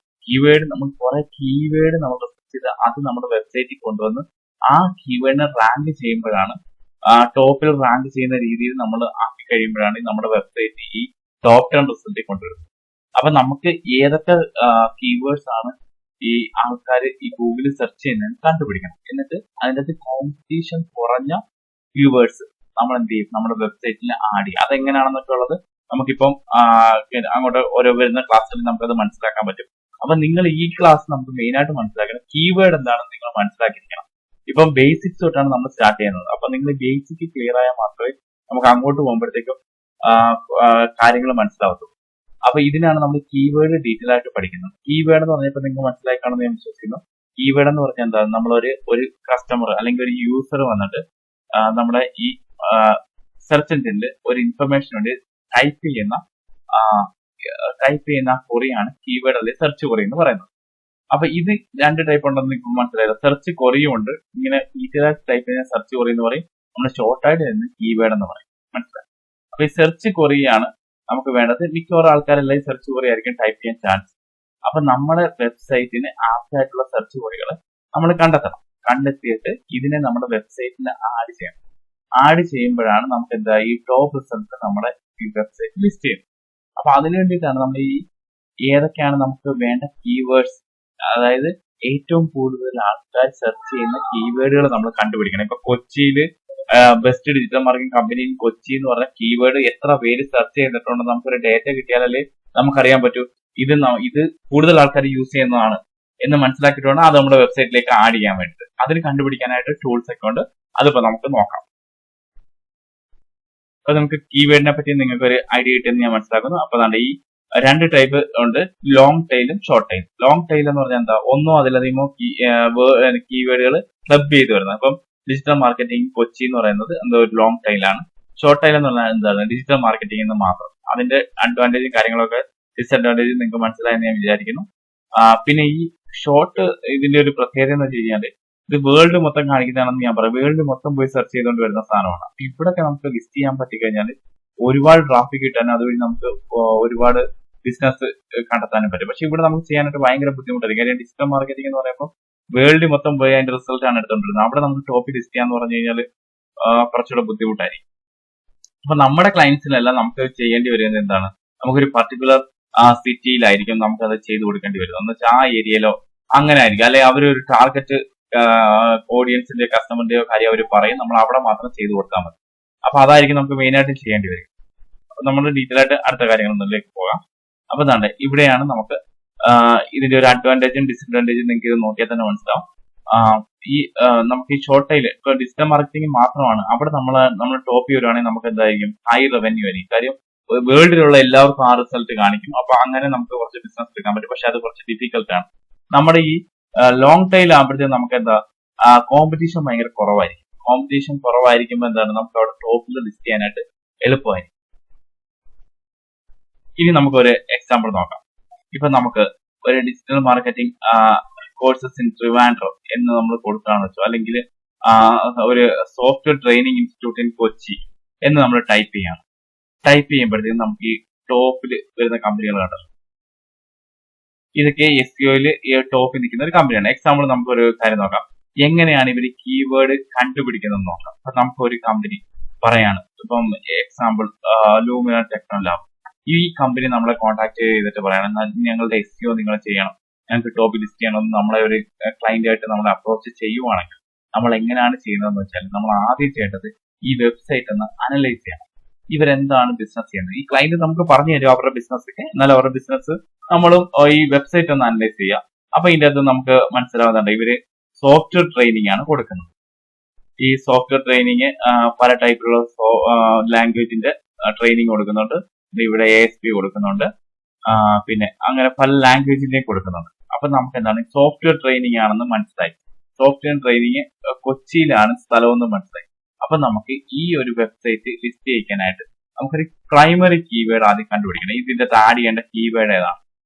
നമുക്ക് കുറെ കീവേഡ് നമ്മൾ റിസർച്ച് ചെയ്ത് അത് നമ്മുടെ വെബ്സൈറ്റിൽ കൊണ്ടുവന്ന് ആ കീവേഡിനെ റാങ്ക് ചെയ്യുമ്പോഴാണ്, ടോപ്പിൽ റാങ്ക് ചെയ്യുന്ന രീതിയിൽ നമ്മൾ ആക്കി കഴിയുമ്പോഴാണ് നമ്മുടെ വെബ്സൈറ്റ് ഈ ടോപ്പ് 10 റിസൾട്ടിൽ കൊണ്ടുവരുന്നത്. അപ്പൊ നമുക്ക് ഏതൊക്കെ കീവേഡ്സ് ആണ് ഈ ആൾക്കാർ ഈ ഗൂഗിളിൽ സെർച്ച് ചെയ്യുന്നതെന്ന് കണ്ടുപിടിക്കണം. എന്നിട്ട് അതിൻ്റെ അകത്ത് കോമ്പറ്റീഷൻ കുറഞ്ഞ കീവേഡ്സ് നമ്മൾ എന്ത് ചെയ്യും, നമ്മുടെ വെബ്സൈറ്റിൽ ആഡ് ചെയ്യും. അതെങ്ങനെയാണെന്നൊക്കെ ഉള്ളത് നമുക്കിപ്പം അങ്ങോട്ട് ഓരോ വരുന്ന ക്ലാസ്സിൽ നമുക്കത് മനസ്സിലാക്കാൻ പറ്റും. അപ്പൊ നിങ്ങൾ ഈ ക്ലാസ് നമുക്ക് മെയിൻ ആയിട്ട് മനസ്സിലാക്കണം, കീവേഡ് എന്താണെന്ന് നിങ്ങൾ മനസ്സിലാക്കിയിരിക്കണം. ഇപ്പം ബേസിക്സ് തൊട്ടാണ് നമ്മൾ സ്റ്റാർട്ട് ചെയ്യുന്നത്. അപ്പൊ നിങ്ങൾ ബേസിക് ക്ലിയർ ആയാൽ മാത്രമേ നമുക്ക് അങ്ങോട്ട് പോകുമ്പോഴത്തേക്കും കാര്യങ്ങൾ മനസ്സിലാവത്തുള്ളൂ. അപ്പൊ ഇതിനാണ് നമ്മൾ കീവേഡ് ഡീറ്റെയിൽ ആയിട്ട് പഠിക്കുന്നത്. കീവേഡ് എന്ന് പറഞ്ഞപ്പോൾ നിങ്ങൾക്ക് മനസ്സിലായി കാണുമെന്ന് ഞാൻ വിശ്വസിക്കുന്നു. കീവേഡ് എന്ന് പറഞ്ഞാൽ എന്താ, നമ്മളൊരു കസ്റ്റമർ അല്ലെങ്കിൽ ഒരു യൂസർ വന്നിട്ട് നമ്മുടെ ഈ സെർച്ച് എഞ്ചിനിൽ ഒരു ഇൻഫർമേഷൻ വേണ്ടി ടൈപ്പ് ചെയ്യുന്ന ക്വറിയാണ് കീവേഡ് അല്ലെങ്കിൽ സെർച്ച് ക്വറി എന്ന് പറയുന്നത്. അപ്പൊ ഇത് രണ്ട് ടൈപ്പ് ഉണ്ടെന്ന് നിങ്ങൾക്ക് മനസ്സിലായത്. സെർച്ച് ക്വറിയും ഉണ്ട്, ഇങ്ങനെ ഡീറ്റെയിൽ ആയിട്ട് ടൈപ്പ് ചെയ്യുന്ന സെർച്ച് ക്വറി എന്ന് പറയും, നമ്മൾ ഷോർട്ടായിട്ട് തന്നെ കീവേഡ് എന്ന് പറയും. മനസ്സിലായി? അപ്പൊ ഈ സെർച്ച് ക്വറിയാണ് നമുക്ക് വേണ്ടത്. മിക്കവാറും ആൾക്കാരെല്ലാം ഈ സെർച്ച് ക്വറി ആയിരിക്കും ടൈപ്പ് ചെയ്യാൻ ചാൻസ്. അപ്പൊ നമ്മുടെ വെബ്സൈറ്റിന് ആപ്റ്റായിട്ടുള്ള സെർച്ച് ക്വറികൾ നമ്മൾ കണ്ടെത്തിയിട്ട് ഇതിനെ നമ്മുടെ വെബ്സൈറ്റിൽ ആഡ് ചെയ്യുമ്പോഴാണ് നമുക്ക് എന്താ ഈ ടോപ്പ് റിസൾട്ട് നമ്മുടെ ഈ വെബ്സൈറ്റ് ലിസ്റ്റ് ചെയ്യുന്നത്. അപ്പൊ അതിനു വേണ്ടിയിട്ടാണ് നമ്മൾ ഈ ഏതൊക്കെയാണ് നമുക്ക് വേണ്ട കീവേഡ്സ്, അതായത് ഏറ്റവും കൂടുതൽ ആൾക്കാർ സെർച്ച് ചെയ്യുന്ന കീവേഡുകൾ നമ്മൾ കണ്ടുപിടിക്കണം. ഇപ്പൊ കൊച്ചിയിൽ best digital marketing company Kochi എന്ന് പറഞ്ഞ കീവേഡ് എത്ര പേര് സെർച്ച് ചെയ്തിട്ടുണ്ടോ നമുക്കൊരു ഡേറ്റ കിട്ടിയാലല്ലേ നമുക്കറിയാൻ പറ്റൂ ഇത് കൂടുതൽ ആൾക്കാർ യൂസ് ചെയ്യുന്നതാണ് എന്ന് മനസ്സിലാക്കിയിട്ടാണ് അത് നമ്മുടെ വെബ്സൈറ്റിലേക്ക് ആഡ് ചെയ്യാൻ വേണ്ടിയിട്ട്. അതിന് കണ്ടുപിടിക്കാനായിട്ട് ടൂൾസ് ഒക്കെ ഉണ്ട്, അതിപ്പോ നമുക്ക് നോക്കാം. അപ്പൊ നമുക്ക് കീവേഡിനെ പറ്റി നിങ്ങൾക്ക് ഒരു ഐഡിയ കിട്ടിയെന്ന് ഞാൻ മനസ്സിലാക്കുന്നു. അപ്പൊ ഈ രണ്ട് ടൈപ്പ് ഉണ്ട്, ലോങ് ടൈലും ഷോർട്ട് ടൈലും. ലോങ് ടൈൽ എന്ന് പറഞ്ഞാൽ എന്താ, ഒന്നോ അതിലധികമോ കീവേഡുകൾ ക്ലബ് ചെയ്ത് വരുന്നത്. അപ്പം ഡിജിറ്റൽ മാർക്കറ്റിംഗ് കൊച്ചി എന്ന് പറയുന്നത് എന്താ ഒരു ലോങ് ടൈലാണ്. ഷോർട്ട് ടൈൽ എന്ന് പറഞ്ഞാൽ എന്താണ്, ഡിജിറ്റൽ മാർക്കറ്റിംഗ് എന്ന് മാത്രം. അതിന്റെ അഡ്വാൻറ്റേജും കാര്യങ്ങളൊക്കെ ഡിസഡ്വാൻറ്റേജും നിങ്ങൾക്ക് മനസ്സിലായെന്ന് ഞാൻ വിചാരിക്കുന്നു. പിന്നെ ഈ ഷോർട്ട് ഇതിന്റെ ഒരു പ്രത്യേകത എന്ന് വെച്ച് കഴിഞ്ഞാൽ ഇത് വേൾഡ് മൊത്തം കാണിക്കുന്നതാണെന്ന് ഞാൻ പറയാം. വേൾഡ് മൊത്തം പോയി സെർച്ച് ചെയ്തുകൊണ്ട് വരുന്ന സാധനമാണ്. അപ്പൊ ഇവിടെയൊക്കെ നമുക്ക് ലിസ്റ്റ് ചെയ്യാൻ പറ്റിക്കഴിഞ്ഞാൽ ഒരുപാട് ട്രാഫിക് കിട്ടാൻ, അതുവഴി നമുക്ക് ഒരുപാട് ബിസിനസ് കണ്ടെത്താനും പറ്റും. പക്ഷെ ഇവിടെ നമുക്ക് ചെയ്യാനായിട്ട് ഭയങ്കര ബുദ്ധിമുട്ടായിരിക്കും. കാര്യം ഡിജിറ്റൽ മാർക്കറ്റിംഗ് എന്ന് പറയുമ്പോൾ വേൾഡ് മൊത്തം പോയി അതിന്റെ റിസൾട്ട് ആണ് എടുത്തുകൊണ്ടിരുന്നത്. അവിടെ നമുക്ക് ടോപ്പിൽ ലിസ്റ്റ് ചെയ്യാന്ന് പറഞ്ഞു കഴിഞ്ഞാൽ കുറച്ചുകൂടെ ബുദ്ധിമുട്ടായിരിക്കും. അപ്പൊ നമ്മുടെ ക്ലയൻസിനെല്ലാം നമുക്ക് ചെയ്യേണ്ടി വരുന്നത് എന്താണ്, നമുക്കൊരു പർട്ടിക്കുലർ സിറ്റിയിലായിരിക്കും നമുക്കത് ചെയ്തു കൊടുക്കേണ്ടി വരും. എന്ന് വെച്ചാൽ ആ ഏരിയയിലോ അങ്ങനെ ആയിരിക്കും, അല്ലെങ്കിൽ അവരൊരു ടാർഗറ്റ് ഓഡിയൻസിന്റെ കസ്റ്റമറിന്റെയോ കാര്യം അവർ പറയും, നമ്മൾ അവിടെ മാത്രം ചെയ്തു കൊടുത്താൽ മതി. അപ്പൊ അതായിരിക്കും നമുക്ക് മെയിൻ ആയിട്ട് ചെയ്യേണ്ടി വരും. അപ്പൊ നമ്മൾ ഡീറ്റെയിൽ ആയിട്ട് അടുത്ത കാര്യങ്ങളിലേക്ക് പോകാം. അപ്പൊ എന്താണ്ട് ഇവിടെയാണ് നമുക്ക് ഇതിന്റെ ഒരു അഡ്വാൻറ്റേജും ഡിസഡ്വാൻറ്റേജും നിങ്ങൾക്ക് ഇത് നോക്കിയാൽ തന്നെ മനസ്സിലാവും. നമുക്ക് ഈ ഷോർട്ട് ടൈൽ ഇപ്പൊ ഡിജിറ്റൽ മാർക്കറ്റിംഗ് മാത്രമാണ്, അവിടെ നമ്മൾ ടോപ്പ് വരുവാണെങ്കിൽ നമുക്ക് എന്തായിരിക്കും, ഹൈ റവന്യൂ ആയിരിക്കും. കാര്യം വേൾഡിലുള്ള എല്ലാവർക്കും ആ റിസൾട്ട് കാണിക്കും. അപ്പൊ അങ്ങനെ നമുക്ക് കുറച്ച് ബിസിനസ് എടുക്കാൻ പറ്റും. പക്ഷെ അത് കുറച്ച് ഡിഫിക്കൽട്ട് ആണ്. നമ്മുടെ ഈ ലോങ് ടൈൽ ആകുമ്പോഴത്തേക്കും നമുക്ക് എന്താ, കോമ്പറ്റീഷൻ ഭയങ്കര കുറവായിരിക്കും. കോമ്പറ്റീഷൻ കുറവായിരിക്കുമ്പോൾ എന്താണ്, നമുക്ക് അവിടെ ടോപ്പിൽ ലിസ്റ്റ് ചെയ്യാനായിട്ട് എളുപ്പമായിരിക്കും. ഇനി നമുക്കൊരു എക്സാമ്പിൾ നോക്കാം. ഇപ്പൊ നമുക്ക് ഒരു digital marketing courses in Trivandrum എന്ന് നമ്മൾ കൊടുക്കുകയാണെന്ന് വെച്ചോ, അല്ലെങ്കിൽ ഒരു software training institute in Kochi എന്ന് നമ്മൾ ടൈപ്പ് ചെയ്യണം. ടൈപ്പ് ചെയ്യുമ്പോഴത്തേക്കും നമുക്ക് ഈ ടോപ്പിൽ വരുന്ന കമ്പനികൾ കണ്ടല്ലോ, ഇതൊക്കെ SEOയിൽ ടോപ്പിൽ നിൽക്കുന്ന ഒരു കമ്പനിയാണ്. എക്സാമ്പിൾ നമുക്ക് ഒരു കാര്യം നോക്കാം, എങ്ങനെയാണ് ഇവർ കീവേഡ് കണ്ടുപിടിക്കുന്നത് നോക്കാം. അപ്പൊ നമുക്ക് ഒരു കമ്പനി പറയാണ്, ഇപ്പം എക്സാമ്പിൾ ലൂമിന ടെക്നോ ലാബ്. ഈ കമ്പനി നമ്മളെ കോൺടാക്ട് ചെയ്തിട്ട് പറയണം, ഞങ്ങളുടെ SEO നിങ്ങൾ ചെയ്യണം, ഞങ്ങൾക്ക് ടോപ്പിൽ ലിസ്റ്റ് ചെയ്യണം. നമ്മളെ ഒരു ക്ലയന്റ് ആയിട്ട് നമ്മൾ അപ്രോച്ച് ചെയ്യുവാണെങ്കിൽ നമ്മൾ എങ്ങനെയാണ് ചെയ്യുന്നതെന്ന് വെച്ചാൽ, നമ്മൾ ആദ്യം ചെയ്യേണ്ടത് ഈ വെബ്സൈറ്റ് ഒന്ന് അനലൈസ് ചെയ്യണം. ഇവരെന്താണ് ബിസിനസ് ചെയ്യുന്നത്, ഈ ക്ലയന്റ് നമുക്ക് പറഞ്ഞു തരും അവരുടെ ബിസിനസ് ഒക്കെ. എന്നാൽ അവരുടെ ബിസിനസ് നമ്മളും ഈ വെബ്സൈറ്റ് ഒന്ന് അനലൈസ് ചെയ്യുക. അപ്പൊ ഇതിന്റെ അകത്ത് നമുക്ക് മനസ്സിലാവുന്നുണ്ട്, ഇവര് സോഫ്റ്റ്വെയർ ട്രെയിനിങ് ആണ് കൊടുക്കുന്നത്. ഈ സോഫ്റ്റ്വെയർ ട്രെയിനിങ് പല ടൈപ്പിലുള്ള ലാംഗ്വേജിന്റെ ട്രെയിനിങ് കൊടുക്കുന്നുണ്ട്. ഇവിടെ ASP കൊടുക്കുന്നുണ്ട്, പിന്നെ അങ്ങനെ പല ലാംഗ്വേജിന്റെയും കൊടുക്കുന്നുണ്ട്. അപ്പൊ നമുക്ക് എന്താണ് സോഫ്റ്റ്വെയർ ട്രെയിനിങ് ആണെന്ന് മനസ്സിലായി. സോഫ്റ്റ്വെയർ ട്രെയിനിങ് കൊച്ചിയിലാണ് സ്ഥലമെന്ന് മനസ്സിലായി. അപ്പൊ നമുക്ക് ഈ ഒരു വെബ്സൈറ്റ് ലിസ്റ്റ് ചെയ്യിക്കാനായിട്ട് നമുക്കൊരു പ്രൈമറി കീവേഡ് ആദ്യം കണ്ടുപിടിക്കണം. ഇതിന്റെ ആഡ് ചെയ്യേണ്ട കീവേഡ് ഏതാണ്,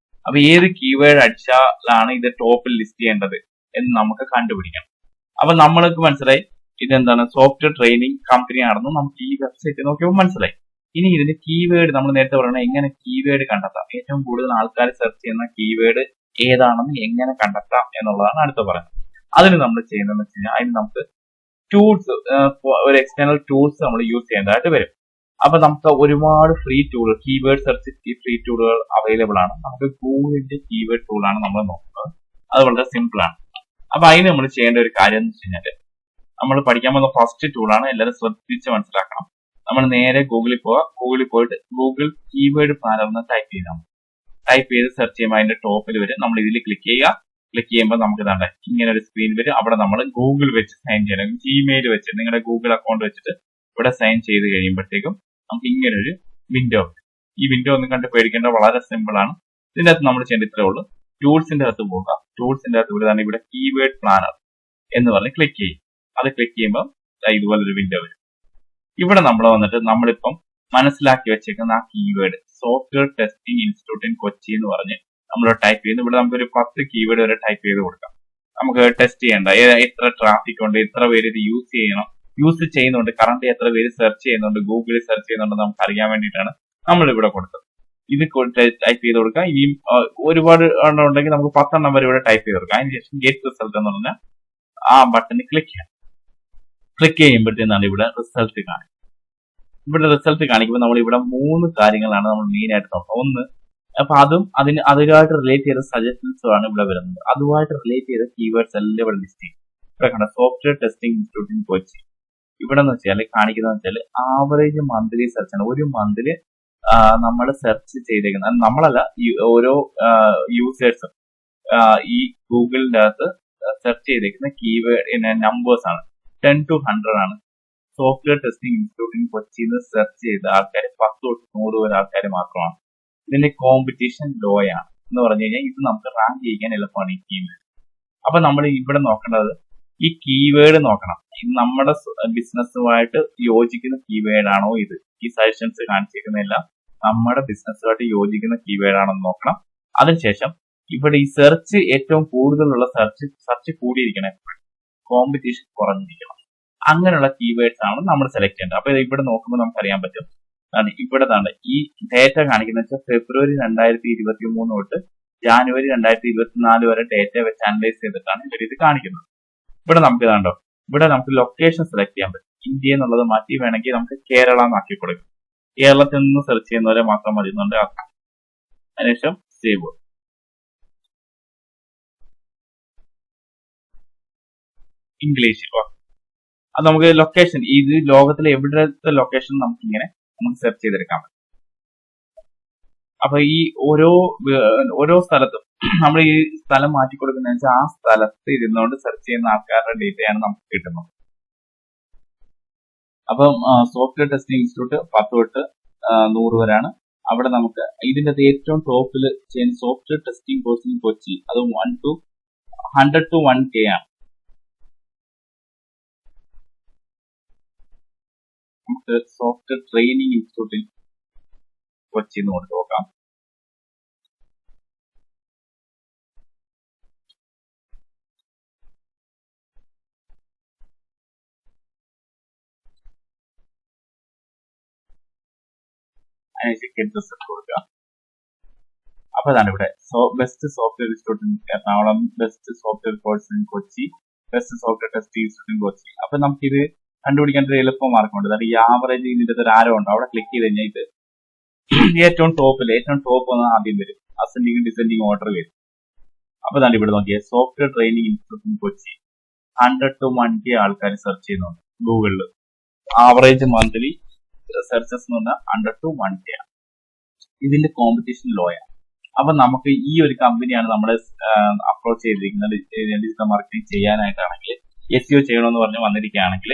അപ്പൊ ഏത് കീവേഡ് അടിച്ചാലാണ് ഇത് ടോപ്പിൽ ലിസ്റ്റ് ചെയ്യേണ്ടത് എന്ന് നമുക്ക് കണ്ടുപിടിക്കണം. അപ്പൊ നമ്മൾക്ക് മനസ്സിലായി ഇതെന്താണ് സോഫ്റ്റ്വെയർ ട്രെയിനിങ് കമ്പനി ആണെന്ന് നമുക്ക് ഈ വെബ്സൈറ്റ് നോക്കിയപ്പോൾ മനസ്സിലായി. ഇനി ഇതിന്റെ കീവേഡ് നമ്മൾ നേരത്തെ പറയണ എങ്ങനെ കീവേഡ് കണ്ടെത്താം, ഏറ്റവും കൂടുതൽ ആൾക്കാർ സെർച്ച് ചെയ്യുന്ന കീവേഡ് ഏതാണെന്ന് എങ്ങനെ കണ്ടെത്താം എന്നുള്ളതാണ് അടുത്ത പറയുന്നത്. അതിന് നമ്മൾ ചെയ്യുന്നതെന്ന് വെച്ച് കഴിഞ്ഞാൽ അതിന് നമുക്ക് ടൂൾസ്, ഒരു എക്സ്റ്റേണൽ ടൂൾസ് നമ്മൾ യൂസ് ചെയ്യേണ്ടതായിട്ട് വരും. അപ്പൊ നമുക്ക് ഒരുപാട് ഫ്രീ ടൂളുകൾ, കീവേഡ് സെർച്ച് ഫ്രീ ടൂളുകൾ അവൈലബിൾ ആണ്. നമുക്ക് ഗൂഗിളിന്റെ കീവേഡ് ടൂളാണ് നമ്മൾ നോക്കുന്നത്. അത് വളരെ സിമ്പിൾ ആണ്. അപ്പൊ അതിന് നമ്മൾ ചെയ്യേണ്ട ഒരു കാര്യം എന്ന് വെച്ച് കഴിഞ്ഞാൽ, നമ്മൾ പഠിക്കാൻ പോകുന്ന ഫസ്റ്റ് ടൂളാണ്, എല്ലാവരും ശ്രദ്ധിച്ച് മനസ്സിലാക്കണം. നമ്മൾ നേരെ ഗൂഗിളിൽ പോവുക, ഗൂഗിളിൽ പോയിട്ട് ഗൂഗിൾ കീവേഡ് പ്ലാനർ എന്ന് ടൈപ്പ് ചെയ്താൽ മതി. ടൈപ്പ് ചെയ്ത് സെർച്ച് ചെയ്യുമ്പോൾ അതിന്റെ ടോപ്പിൽ വരും. നമ്മൾ ഇതിൽ ക്ലിക്ക് ചെയ്യുക. ക്ലിക്ക് ചെയ്യുമ്പോൾ നമുക്ക് ഇതാണ്ട് ഇങ്ങനെ ഒരു സ്ക്രീൻ വരും. അവിടെ നമ്മൾ ഗൂഗിൾ വെച്ച് സൈൻ ചെയ്യണം. ജിമെയിൽ വെച്ച് നിങ്ങളുടെ ഗൂഗിൾ അക്കൗണ്ട് വെച്ചിട്ട് ഇവിടെ സൈൻ ചെയ്ത് കഴിയുമ്പോഴത്തേക്കും നമുക്ക് ഇങ്ങനെ ഒരു വിൻഡോ. ഈ വിൻഡോ ഒന്നും കണ്ട് പേടിക്കേണ്ട, വളരെ സിമ്പിൾ ആണ്. ഇതിന്റെ അകത്ത് നമ്മൾ ചെയ്യേണ്ട ഇത്രേ ഉള്ളൂ. ടൂൾസിന്റെ അകത്ത് പോകുക. ടൂൾസിന്റെ അകത്ത് ഇവിടെ കീവേഡ് പ്ലാനർ എന്ന് പറഞ്ഞ് ക്ലിക്ക് ചെയ്യും. അത് ക്ലിക്ക് ചെയ്യുമ്പോൾ ഇതുപോലൊരു വിൻഡോ വരും. ഇവിടെ നമ്മൾ വന്നിട്ട് നമ്മളിപ്പം മനസ്സിലാക്കി വെച്ചേക്കുന്ന ആ keyword software testing institute in Kochi എന്ന് പറഞ്ഞ് നമ്മൾ ടൈപ്പ് ചെയ്യുന്നു. ഇവിടെ നമുക്കൊരു 10 കീവേഡ് വരെ ടൈപ്പ് ചെയ്ത് കൊടുക്കാം. നമുക്ക് ടെസ്റ്റ് ചെയ്യേണ്ട എത്ര ട്രാഫിക് ഉണ്ട്, എത്ര പേര് ഇത് യൂസ് ചെയ്യുന്നുണ്ട്, കറണ്ട് എത്ര പേര് സെർച്ച് ചെയ്യുന്നുണ്ട്, ഗൂഗിളിൽ സെർച്ച് ചെയ്യുന്നുണ്ട് നമുക്ക് അറിയാൻ വേണ്ടിയിട്ടാണ് നമ്മൾ ഇവിടെ കൊടുത്തത്. ഇത് ടൈപ്പ് ചെയ്ത് കൊടുക്കാം. ഇനിയും ഒരുപാട് എണ്ണം ഉണ്ടെങ്കിൽ നമുക്ക് 10 എണ്ണം വരെ ഇവിടെ ടൈപ്പ് ചെയ്ത് കൊടുക്കാം. അതിനുശേഷം ഗെറ്റ് റിസൾട്ട് എന്ന് പറഞ്ഞാൽ ആ ബട്ടണിൽ ക്ലിക്ക് ചെയ്യാം. ക്ലിക്ക് ചെയ്യുമ്പോഴത്തേന്നാണ് ഇവിടെ റിസൾട്ട് കാണിക്കും. ഇവിടെ റിസൾട്ട് കാണിക്കുമ്പോൾ നമ്മൾ ഇവിടെ 3 കാര്യങ്ങളാണ് നമ്മൾ മെയിൻ ആയിട്ട് നോക്കുക. ഒന്ന്, അപ്പൊ അതുമായിട്ട് റിലേറ്റ് ചെയ്ത സജഷൻസും ആണ് ഇവിടെ വരുന്നത്. അതുമായിട്ട് റിലേറ്റ് ചെയ്ത കീവേഡ്സ് എല്ലാം ഇവിടെ ലിസ്റ്റ് ചെയ്യും. ഇവിടെ കണ്ട software testing institute in Kochi. ഇവിടെ എന്ന് വെച്ചാൽ കാണിക്കുന്നത് വെച്ചാൽ ആവറേജ് മന്ത്ലി സെർച്ച് ആണ്. ഒരു മന്തില് നമ്മൾ സെർച്ച് ചെയ്തേക്കുന്നത് നമ്മളല്ല, ഓരോ യൂസേഴ്സും ഈ ഗൂഗിളിന്റെ അകത്ത് സെർച്ച് ചെയ്തേക്കുന്ന കീവേഡ് നമ്പേഴ്സ് ആണ്. 10 to 100 ആണ്. സോഫ്റ്റ്വെയർ ടെസ്റ്റിംഗ് ഇൻസ്റ്റിറ്റ്യൂട്ട് ഇൻ കൊച്ചിയിൽ സെർച്ച് ചെയ്ത ആൾക്കാർ 10 തൊട്ട് 100 വരെ ആൾക്കാർ മാത്രമാണ്. ഇതിന്റെ കോമ്പറ്റീഷൻ ലോ ആണ് എന്ന് പറഞ്ഞു കഴിഞ്ഞാൽ ഇത് നമുക്ക് റാങ്ക് ചെയ്യാൻ എളുപ്പമാണ് ഈ കീവേഡ്. അപ്പൊ നമ്മൾ ഇവിടെ നോക്കേണ്ടത് ഈ കീവേഡ് നോക്കണം. ഇത് നമ്മുടെ ബിസിനസ്സുമായിട്ട് യോജിക്കുന്ന കീവേഡ് ആണോ ഇത്? ഈ സജഷൻസ് കാണിച്ചിരിക്കുന്നതെല്ലാം നമ്മുടെ ബിസിനസ്സുമായിട്ട് യോജിക്കുന്ന കീവേഡ് ആണോ എന്ന് നോക്കണം. അതിനുശേഷം ഇവിടെ ഈ സെർച്ച് ഏറ്റവും കൂടുതലുള്ള സെർച്ച് കൂടിയിരിക്കണം, കോമ്പറ്റീഷൻ കുറഞ്ഞിരിക്കണം. അങ്ങനെയുള്ള കീവേഡ്സ് ആണ് നമ്മൾ സെലക്ട് ചെയ്യേണ്ടത്. അപ്പൊ ഇവിടെ നോക്കുമ്പോൾ നമുക്ക് അറിയാൻ പറ്റും. ഇവിടെ ഈ ഡേറ്റ കാണിക്കുന്ന വെച്ചാൽ ഫെബ്രുവരി 2023 തൊട്ട് ജാനുവരി 2024 വരെ ഡേറ്റ വെച്ച് അനലൈസ് ചെയ്തിട്ടാണ് ഇവർ ഇത് കാണിക്കുന്നത്. ഇവിടെ നമുക്ക് ഇതാണ്ടോ, ഇവിടെ നമുക്ക് ലൊക്കേഷൻ സെലക്ട് ചെയ്യാൻ പറ്റും. ഇന്ത്യ എന്നുള്ളത് മാറ്റി വേണമെങ്കിൽ നമുക്ക് കേരള എന്നാക്കി കൊടുക്കും. കേരളത്തിൽ നിന്ന് സെർച്ച് ചെയ്യുന്നവരെ മാത്രം മതി എന്നുണ്ട്. അതിനുശേഷം സേവ്. ഇംഗ്ലീഷ് അത് നമുക്ക് ലൊക്കേഷൻ, ഇത് ലോകത്തിലെ എവിടത്തെ ലൊക്കേഷൻ നമുക്ക് സെർച്ച് ചെയ്തെടുക്കാൻ പറ്റും. അപ്പൊ ഈ ഓരോ സ്ഥലത്തും നമ്മൾ ഈ സ്ഥലം മാറ്റി കൊടുക്കുന്ന വെച്ചാൽ ആ സ്ഥലത്ത് ഇരുന്നുകൊണ്ട് സെർച്ച് ചെയ്യുന്ന ആൾക്കാരുടെ ഡേറ്റയാണ് നമുക്ക് കിട്ടുന്നത്. അപ്പം സോഫ്റ്റ്വെയർ ടെസ്റ്റിംഗ് ഇൻസ്റ്റിറ്റ്യൂട്ട് 10 തൊട്ട് 100 വരെയാണ്. അവിടെ നമുക്ക് ഇതിന്റെ ഏറ്റവും ടോപ്പിൽ സോഫ്റ്റ്വെയർ ടെസ്റ്റിംഗ് കോഴ്സ് കൊച്ചി, അത് 100 to 1K ആണ്. നമുക്ക് സോഫ്റ്റ്വെയർ ട്രെയിനിങ് ഇൻസ്റ്റിറ്റ്യൂട്ടിൽ കൊച്ചി എന്ന് കൊണ്ട് നോക്കാം. കൊടുക്കുക. അപ്പൊ അതാണ് ഇവിടെ best software institute in Ernakulam, best software course in Kochi, best software testing institute in Kochi. അപ്പൊ നമുക്കിത് കണ്ടുപിടിക്കാൻ ഒരു എളുപ്പ മാർഗമുണ്ട്. അതായത് ഈ ആവറേജ് ഇതിന്റെ ഒരു ആരോ ഉണ്ട്, അവിടെ ക്ലിക്ക് ചെയ്ത് കഴിഞ്ഞാൽ ഇത് ഏറ്റവും ടോപ്പ് ഒന്ന് ആദ്യം വരും. അസെൻഡിങ് ഡിസെൻഡിങ് ഓർഡർ വരും. അപ്പൊ തന്നെ ഇവിടെ നോക്കിയേ, software training institute in Kochi 100 to 1K ആൾക്കാർ സെർച്ച് ചെയ്യുന്നുണ്ട് ഗൂഗിളിൽ. ആവറേജ് മന്ത്ലി സെർച്ചസ് എന്ന് പറഞ്ഞാൽ 100 to 1K ആണ്. ഇതിന്റെ കോമ്പറ്റീഷൻ ലോ ആണ്. അപ്പൊ നമുക്ക് ഈ ഒരു കമ്പനിയാണ് നമ്മളെ അപ്രോച്ച് ചെയ്തിരിക്കുന്നത് ഡിജിറ്റൽ മാർക്കറ്റിംഗ് ചെയ്യാനായിട്ടാണെങ്കിൽ, SEO ചെയ്യണമെന്ന് പറഞ്ഞ് വന്നിരിക്കുകയാണെങ്കിൽ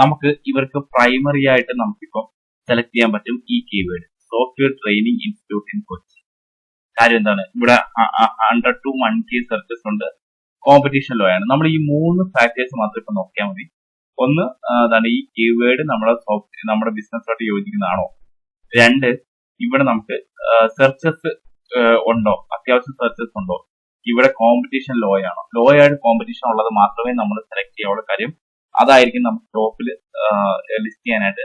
നമുക്ക് ഇവർക്ക് പ്രൈമറി ആയിട്ട് നമുക്കിപ്പം സെലക്ട് ചെയ്യാൻ പറ്റും ഈ keyword software training institute in Kochi. കാര്യം എന്താണ്, ഇവിടെ 100 to 1K സെർച്ചസ് ഉണ്ട്, കോമ്പറ്റീഷൻ ലോ ആണ്. നമ്മൾ ഈ 3 ഫാക്ടേഴ്സ് മാത്രം ഇപ്പൊ നോക്കിയാൽ മതി. ഒന്ന്, അതാണ് ഈ കീവേഡ് നമ്മുടെ ബിസിനസ്സായിട്ട് യോജിക്കുന്നതാണോ. 2, ഇവിടെ നമുക്ക് സെർച്ചസ് ഉണ്ടോ, അത്യാവശ്യം സെർച്ചസ് ഉണ്ടോ. ഇവിടെ കോമ്പറ്റീഷൻ ലോ ആണോ. ലോ ആയിട്ട് കോമ്പറ്റീഷൻ ഉള്ളത് മാത്രമേ നമ്മൾ സെലക്ട് ചെയ്യാവുള്ള. കാര്യം അതായിരിക്കും നമുക്ക് ടോപ്പിൽ ലിസ്റ്റ് ചെയ്യാനായിട്ട്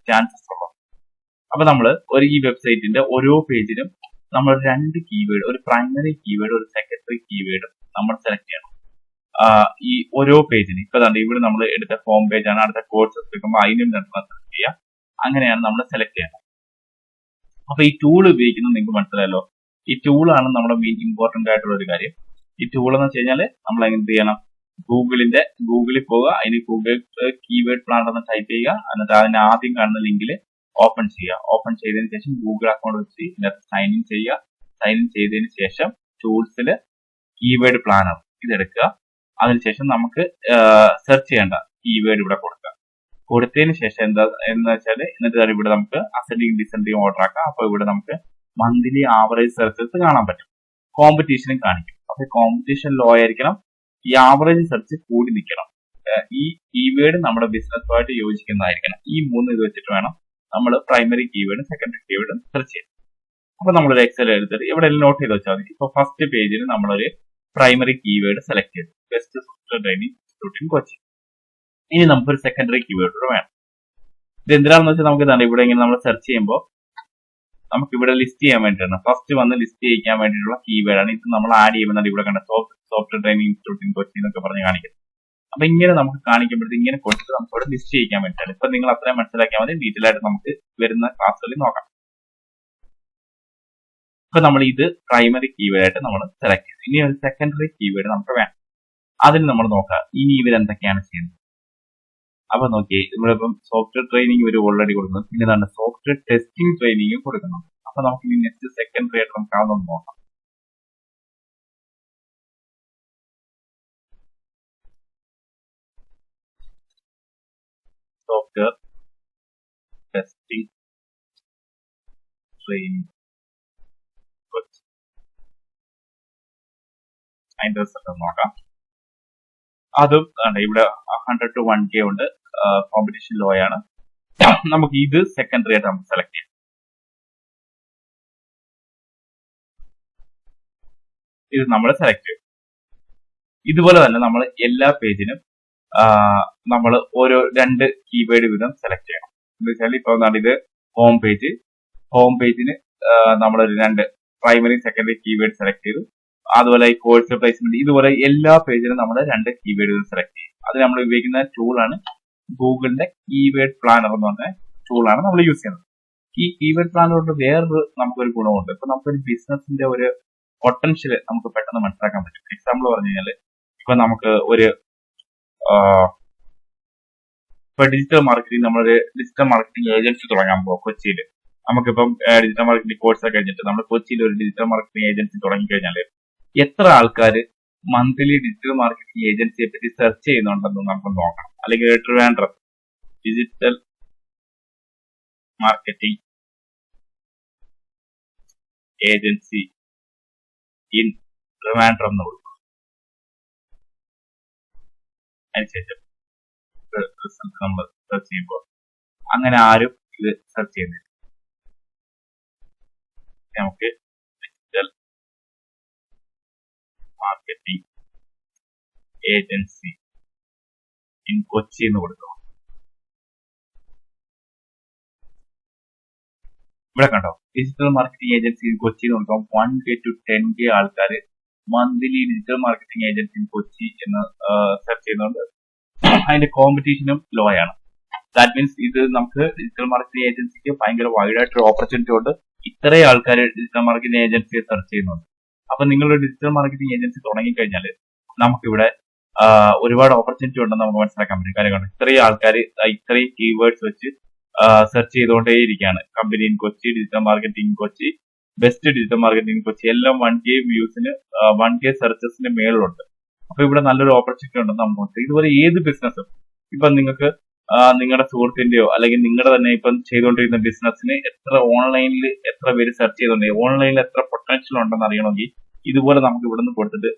ചാൻസസ് ഉള്ളത്. അപ്പൊ നമ്മൾ ഈ വെബ്സൈറ്റിന്റെ ഓരോ പേജിലും നമ്മൾ 2 കീവേഡ്, ഒരു പ്രൈമറി കീവേഡ്, ഒരു സെക്കൻഡറി കീവേഡ് നമ്മൾ സെലക്ട് ചെയ്യണം. ഈ ഓരോ പേജിന് ഇപ്പൊ ഇവിടെ നമ്മൾ എടുത്ത ഹോം പേജ് ആണ്, അടുത്ത കോഴ്സസ് എടുക്കുമ്പോൾ അതിനും സെലക്ട് ചെയ്യാം. അങ്ങനെയാണ് നമ്മൾ സെലക്ട് ചെയ്യേണ്ടത്. അപ്പൊ ഈ ടൂൾ ഉപയോഗിക്കുന്നത് നിങ്ങൾക്ക് മനസ്സിലായല്ലോ. ഈ ടൂളാണ് നമ്മുടെ മെയിൻ ഇമ്പോർട്ടന്റ് ആയിട്ടുള്ള ഒരു കാര്യം. ഈ ടൂൾ എന്ന് വെച്ച് കഴിഞ്ഞാൽ നമ്മൾ എന്ത് ചെയ്യണം, ഗൂഗിളിൽ പോവുക, അതിന് ഗൂഗിൾ കീവേഡ് പ്ലാനർ എന്ന് ടൈപ്പ് ചെയ്യുക, എന്നിട്ട് അതിന് ആദ്യം കാണുന്ന ലിങ്കിൽ ഓപ്പൺ ചെയ്യുക. ഓപ്പൺ ചെയ്തതിന് ശേഷം ഗൂഗിൾ അക്കൗണ്ട് വെച്ച് ഇതിനകത്ത് സൈൻ ഇൻ ചെയ്യുക. സൈൻ ഇൻ ചെയ്തതിന് ശേഷം ടൂൾസിൽ കീവേഡ് പ്ലാനർ ഇതെടുക്കുക. അതിനുശേഷം നമുക്ക് സെർച്ച് ചെയ്യേണ്ട കീവേഡ് ഇവിടെ കൊടുക്കുക. കൊടുത്തതിന് ശേഷം എന്ന് വെച്ചാൽ എന്നിട്ട് ഇവിടെ നമുക്ക് അസെൻഡിങ് ഡിസെൻഡിങ് ഓർഡർ ആക്കാം. അപ്പൊ ഇവിടെ നമുക്ക് മന്ത്ലി ആവറേജ് സെർച്ചസ് കാണാൻ പറ്റും, കോമ്പറ്റീഷനും കാണിക്കും. അപ്പൊ കോമ്പറ്റീഷൻ ലോ ആയിരിക്കണം, ഈ ആവറേജ് സെർച്ച് കൂടി നിൽക്കണം, ഈ കീവേഡ് നമ്മുടെ ബിസിനസ്സുമായിട്ട് യോജിക്കുന്നതായിരിക്കണം. ഈ 3 ഇത് വെച്ചിട്ട് വേണം നമ്മൾ പ്രൈമറി കീവേഡും സെക്കൻഡറി കീവേഡും സെർച്ച് ചെയ്യാം. അപ്പൊ നമ്മളൊരു എക്സൽ എടുത്തിട്ട് ഇവിടെ നോട്ട് ചെയ്ത് വെച്ചാൽ മതി. ഇപ്പൊ ഫസ്റ്റ് പേജിൽ നമ്മളൊരു പ്രൈമറി കീവേഡ് സെലക്ട് ചെയ്തു, best software training institute in Kochi. ഇനി നമുക്കൊരു സെക്കൻഡറി കീവേഡ് കൂടെ വേണം. ഇത് എന്തിനാണെന്ന് വെച്ചാൽ നമുക്ക് ഇതാണ് ഇവിടെ ഇങ്ങനെ നമ്മൾ സെർച്ച് ചെയ്യുമ്പോൾ നമുക്ക് ഇവിടെ ലിസ്റ്റ് ചെയ്യാൻ വേണ്ടിയിട്ടാണ്, ഫസ്റ്റ് വന്ന് ലിസ്റ്റ് ചെയ്യിക്കാൻ വേണ്ടിയിട്ടുള്ള കീവേഡാണ്. ഇത് നമ്മൾ ആഡ് ചെയ്യുമ്പോൾ ഇവിടെ കണ്ട software training institute in Kochi എന്നൊക്കെ പറഞ്ഞ് കാണിക്കും. അപ്പൊ ഇങ്ങനെ നമുക്ക് കാണിക്കുമ്പോഴത്തേക്ക് ഇങ്ങനെ കൊടുത്തിട്ട് നമുക്ക് ഇവിടെ ലിസ്റ്റ് ചെയ്യിക്കാൻ വേണ്ടിയിട്ടാണ്. ഇപ്പൊ നിങ്ങൾ അത്രയും മനസ്സിലാക്കിയാൽ മതി. ഡീറ്റെയിൽ ആയിട്ട് നമുക്ക് വരുന്ന ക്ലാസ്സുകളിൽ നോക്കാം. ഇപ്പൊ നമ്മൾ ഇത് പ്രൈമറി കീവേഡ് ആയിട്ട് നമ്മൾ സെലക്ട് ചെയ്തു. ഇനി ഒരു സെക്കൻഡറി കീവേഡ് നമുക്ക് വേണം. അതിന് നമ്മൾ നോക്കാം ഇനി ഇവരെന്തൊക്കെയാണ് ചെയ്യുന്നത്. അപ്പൊ നോക്കി നമ്മളിപ്പം സോഫ്റ്റ്വെയർ ട്രെയിനിങ് ഇവർ ഓൾറെഡി കൊടുക്കുന്നത്, പിന്നെ ഇതാണ് സോഫ്റ്റ്വെയർ ടെസ്റ്റിംഗ് ട്രെയിനിങ് കൊടുക്കുന്നത്. അപ്പൊ നമുക്ക് ഇനി നെക്സ്റ്റ് സെക്കൻഡറി ആയിട്ട് നമുക്ക് അതൊന്ന് നോക്കാം. സോഫ്റ്റ്വെയർ ടെസ്റ്റിംഗ് ട്രെയിനിങ് അതിന്റെ റിസൾട്ട് നോക്കാം. അതും ഇവിടെ 100 to 1K ഉണ്ട്. കോമ്പറ്റീഷൻ ലോ ആണ്. നമുക്ക് ഇത് സെക്കൻഡറി ആയിട്ട് നമുക്ക് സെലക്ട് ചെയ്യാം. ഇത് നമ്മൾ സെലക്ട് ചെയ്യും. ഇതുപോലെ തന്നെ നമ്മൾ എല്ലാ പേജിനും നമ്മൾ ഓരോ 2 കീവേഡ് വീതം സെലക്ട് ചെയ്യണം. എന്ന് വെച്ചാൽ ഇപ്പൊ ഇത് ഹോം പേജിന് നമ്മളൊരു 2 പ്രൈമറി സെക്കൻഡറി കീവേഡ് സെലക്ട് ചെയ്തു. അതുപോലെ ഈ കോഴ്സ് പ്ലേസ്മെന്റ് ഇതുപോലെ എല്ലാ പേജിലും നമ്മൾ 2 കീവേഡ് സെലക്ട് ചെയ്യും. അത് നമ്മൾ ഉപയോഗിക്കുന്ന ടൂളാണ് ഗൂഗിളിന്റെ കീവേഡ് പ്ലാനർ എന്ന് പറഞ്ഞ ടൂളാണ് നമ്മൾ യൂസ് ചെയ്യുന്നത്. ഈ കീവേഡ് പ്ലാനർ കൊണ്ട് വേറൊരു നമുക്കൊരു ഗുണമുണ്ട്. ഇപ്പൊ നമുക്കൊരു ബിസിനസിന്റെ ഒരു പൊട്ടൻഷ്യൽ നമുക്ക് പെട്ടെന്ന് മനസ്സിലാക്കാൻ പറ്റും. എക്സാമ്പിൾ പറഞ്ഞു കഴിഞ്ഞാൽ ഇപ്പൊ നമുക്ക് ഒരു ഇപ്പൊ ഡിജിറ്റൽ മാർക്കറ്റിംഗ് ഏജൻസി തുടങ്ങാൻ പോകും കൊച്ചിയിൽ. നമുക്കിപ്പം ഡിജിറ്റൽ മാർക്കറ്റിംഗ് കോഴ്സ് ഒക്കെ കഴിഞ്ഞിട്ട് നമ്മൾ കൊച്ചിയിൽ ഒരു ഡിജിറ്റൽ മാർക്കറ്റിംഗ് ഏജൻസി തുടങ്ങിക്കഴിഞ്ഞാൽ എത്ര ആൾക്കാർ മന്ത്ലി ഡിജിറ്റൽ മാർക്കറ്റിംഗ് ഏജൻസിയെ പറ്റി സെർച്ച് ചെയ്യുന്നുണ്ടെന്ന് നമുക്ക് നോക്കണം. അല്ലെങ്കിൽ Trivandrum digital marketing agency in Trivandrum എന്ന് കൊടുക്കും. അതിനുശേഷം റിസൾട്ട് നമ്മൾ സെർച്ച് ചെയ്യുമ്പോൾ അങ്ങനെ ആരും ഇത് സെർച്ച് ചെയ്യുന്നില്ല. നമുക്ക് digital marketing agency in Kochi എന്ന് കൊടുക്കും. ഇവിടെ കണ്ടോ, digital marketing agency in Kochi എന്ന് കൊടുക്കാം. 1K to 10K ആൾക്കാർ monthly digital marketing agency in Kochi എന്ന് സെർച്ച് ചെയ്യുന്നുണ്ട്. അതിന്റെ കോമ്പറ്റീഷനും ലോ ആണ്. ദാറ്റ് മീൻസ് ഇത് നമുക്ക് ഡിജിറ്റൽ മാർക്കറ്റിംഗ് ഏജൻസിക്ക് ഭയങ്കര വൈഡ് ആയിട്ടൊരു ഓപ്പർച്യൂണിറ്റി ഉണ്ട്. ഇത്രയും ആൾക്കാർ ഡിജിറ്റൽ മാർക്കറ്റിംഗ് ഏജൻസിയെ സെർച്ച് ചെയ്യുന്നുണ്ട്. അപ്പൊ നിങ്ങളൊരു ഡിജിറ്റൽ മാർക്കറ്റിംഗ് ഏജൻസി തുടങ്ങിക്കഴിഞ്ഞാൽ നമുക്കിവിടെ ഒരുപാട് ഓപ്പർച്യൂണിറ്റി ഉണ്ടെന്ന് നമുക്ക് മനസ്സിലാക്കാൻ പറ്റും. കാര്യമാണ് ഇത്രയും ആൾക്കാർ ഇത്രയും കീവേഡ്സ് വെച്ച് സെർച്ച് ചെയ്തുകൊണ്ടേയിരിക്കുകയാണ്. Company in Kochi, digital marketing Kochi, best digital marketing Kochi എല്ലാം 1K വ്യൂസിന് 1K സെർച്ചസിന് മേളിലുണ്ട്. അപ്പൊ ഇവിടെ നല്ലൊരു ഓപ്പർച്യൂണിറ്റി ഉണ്ടെന്ന് നമുക്ക്. ഇതുപോലെ ഏത് ബിസിനസ്സും ഇപ്പൊ നിങ്ങൾക്ക് നിങ്ങളുടെ സുഹൃത്തിന്റെയോ അല്ലെങ്കിൽ നിങ്ങളുടെ തന്നെ ഇപ്പം ചെയ്തുകൊണ്ടിരിക്കുന്ന ബിസിനസ്സിന് ഓൺലൈനിൽ എത്ര പേര് സെർച്ച് ചെയ്തുകൊണ്ട് ഓൺലൈനിൽ എത്ര പൊട്ടൻഷ്യൽ ഉണ്ടെന്ന് അറിയണമെങ്കിൽ ഇതുപോലെ നമുക്ക് ഇവിടുന്ന് കൊടുത്തിട്ട്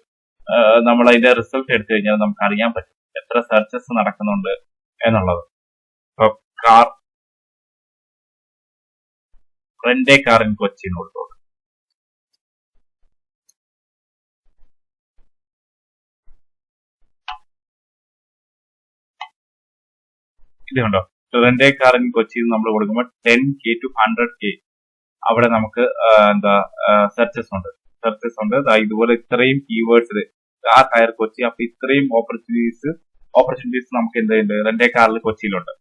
നമ്മൾ അതിന്റെ റിസൾട്ട് എടുത്തു കഴിഞ്ഞാൽ നമുക്ക് അറിയാൻ പറ്റും എത്ര സെർച്ചസ് നടക്കുന്നുണ്ട് എന്നുള്ളത്. ഇപ്പൊ റെന്റ് കാർ ഇൻ കൊച്ചി എന്ന് കൊടുത്തു. ഇത് കണ്ടോ, റെന്റ് കാർ ഇൻ കൊച്ചി നമ്മൾ കൊടുക്കുമ്പോൾ 10K to 100K അവിടെ നമുക്ക് സെർച്ചസ് ഉണ്ട്. ഇതുപോലെ ഇത്രയും കീവേഡ്സിൽ ആ ടയർ കൊച്ചി. അപ്പൊ ഇത്രയും ഓപ്പർച്യൂണിറ്റീസ് നമുക്ക് എന്തുണ്ട് റെന്റ് കാറിൽ കൊച്ചിയിലുണ്ട്.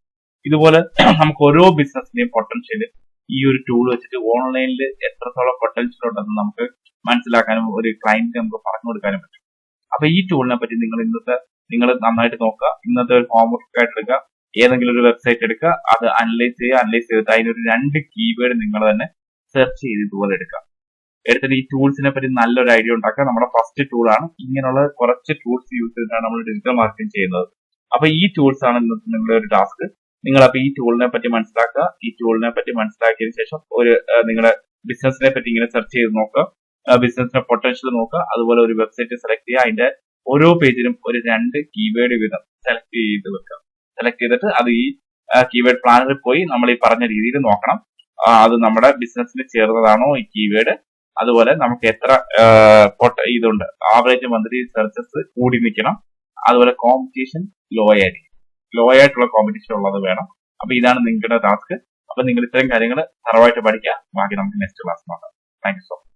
ഇതുപോലെ നമുക്ക് ഓരോ ബിസിനസിന്റെയും പൊട്ടൻഷ്യൽ ഈ ഒരു ടൂൾ വെച്ചിട്ട് ഓൺലൈനിൽ എത്രത്തോളം പൊട്ടൻഷ്യൽ ഉണ്ടെന്ന് നമുക്ക് മനസ്സിലാക്കാനും ഒരു ക്ലയന്റിന് നമുക്ക് പറഞ്ഞു കൊടുക്കാനും പറ്റും. അപ്പൊ ഈ ടൂളിനെ പറ്റി നിങ്ങൾ നന്നായിട്ട് നോക്കുക. ഇന്നത്തെ ഒരു ഹോംവർക്ക് ആയിട്ട് എടുക്കുക. ഏതെങ്കിലും ഒരു വെബ്സൈറ്റ് എടുക്കുക, അത് അനലൈസ് ചെയ്തിട്ട് അതിനൊരു 2 കീവേഡ് നിങ്ങൾ തന്നെ സെർച്ച് ചെയ്ത് ഇതുപോലെ എടുത്തിട്ട് ഈ ടൂൾസിനെ പറ്റി നല്ലൊരു ഐഡിയ ഉണ്ടാക്കുക. നമ്മുടെ ഫസ്റ്റ് ടൂളാണ്. ഇങ്ങനെയുള്ള കുറച്ച് ടൂൾസ് യൂസ് ചെയ്തിട്ടാണ് നമ്മൾ ഡിജിറ്റൽ മാർക്കറ്റിംഗ് ചെയ്യുന്നത്. അപ്പൊ ഈ ടൂൾസ് ആണ് ഇന്നത്തെ നിങ്ങളുടെ ഒരു ടാസ്ക്. നിങ്ങൾ അപ്പൊ ഈ ടൂളിനെ പറ്റി മനസ്സിലാക്കുക. ഈ ടൂളിനെ പറ്റി മനസ്സിലാക്കിയതിനു ശേഷം നിങ്ങളുടെ ബിസിനസിനെ പറ്റി ഇങ്ങനെ സെർച്ച് ചെയ്ത് നോക്കുക. ബിസിനസിന്റെ പൊട്ടൻഷ്യൽ നോക്കുക. അതുപോലെ ഒരു വെബ്സൈറ്റ് സെലക്ട് ചെയ്യുക. അതിന്റെ ഓരോ പേജിലും ഒരു 2 കീവേഡ് വീതം സെലക്ട് ചെയ്ത് വെക്കുക. സെലക്ട് ചെയ്തിട്ട് അത് ഈ കീവേഡ് പ്ലാനറിൽ പോയി നമ്മൾ ഈ പറഞ്ഞ രീതിയിൽ നോക്കണം. അത് നമ്മുടെ ബിസിനസ്സിന് ചേർന്നതാണോ ഈ കീവേഡ്, അതുപോലെ നമുക്ക് എത്ര ഇതുണ്ട്, ആവറേജ് മന്ത്ലി സെർച്ചസ് കൂടി നിൽക്കണം, അതുപോലെ കോമ്പറ്റീഷൻ ലോ ആയിട്ടുള്ള കോമ്പറ്റീഷൻ ഉള്ളത് വേണം. അപ്പൊ ഇതാണ് നിങ്ങളുടെ ടാസ്ക്. അപ്പൊ നിങ്ങൾ ഇത്രയും കാര്യങ്ങൾ തറവായിട്ട് പഠിക്കുക. ബാക്കി നമുക്ക് നെക്സ്റ്റ് ക്ലാസ് നോക്കാം. Thank you so much.